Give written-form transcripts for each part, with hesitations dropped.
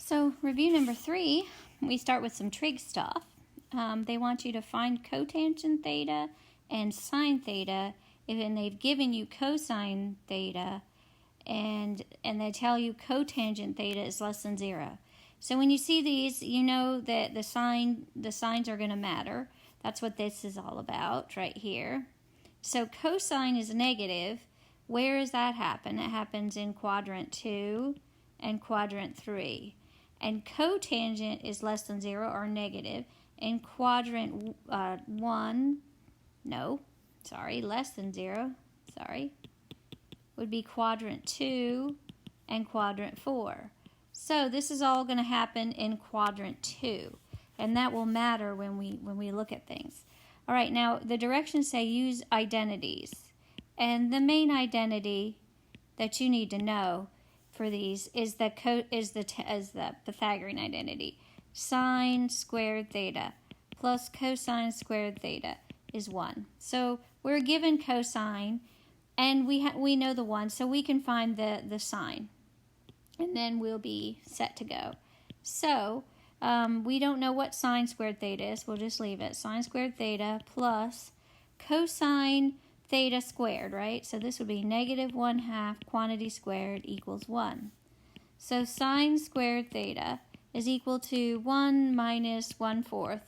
So review number 3, we start with some trig stuff. They want you to find cotangent theta and sine theta, and they've given you cosine theta, and they tell you cotangent theta is less than 0. So when you see these, you know that the signs are going to matter. That's what this is all about right here. So cosine is negative. Where does that happen? It happens in quadrant 2 and quadrant 3. And cotangent is less than 0 or negative in quadrant less than 0, would be quadrant 2 and quadrant 4. So this is all going to happen in quadrant 2, and that will matter when we look at things. All right, now the directions say use identities, and the main identity that you need to know for these is the Pythagorean identity. Sine squared theta plus cosine squared theta is 1. So we're given cosine, and we know the 1, so we can find the sine, and then we'll be set to go. So we don't know what sine squared theta is. We'll just leave it. Sine squared theta plus cosine theta squared, right? So this would be negative 1/2 quantity squared equals 1. So sine squared theta is equal to 1 minus 1/4,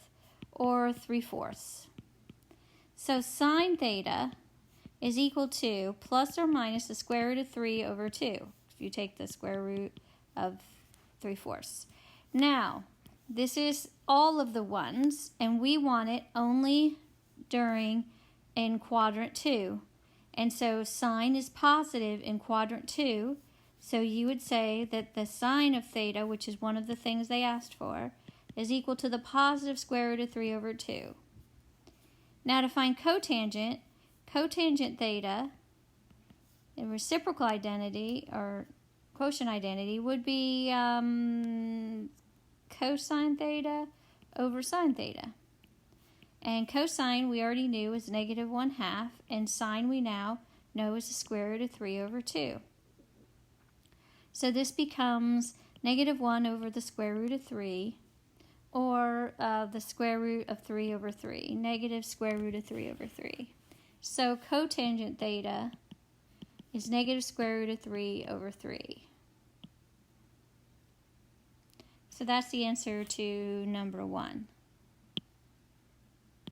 or 3/4. So sine theta is equal to plus or minus the square root of 3 over 2, if you take the square root of 3/4. Now, this is all of the ones, and we want it only in quadrant 2. And so sine is positive in quadrant 2, so you would say that the sine of theta, which is one of the things they asked for, is equal to the positive square root of 3 over 2. Now to find cotangent theta, the reciprocal identity or quotient identity would be cosine theta over sine theta. And cosine we already knew is negative 1/2, and sine we now know is the square root of 3 over 2. So this becomes negative 1 over the square root of 3, or the square root of 3 over 3, negative square root of 3 over 3. So cotangent theta is negative square root of 3 over 3. So that's the answer to number 1.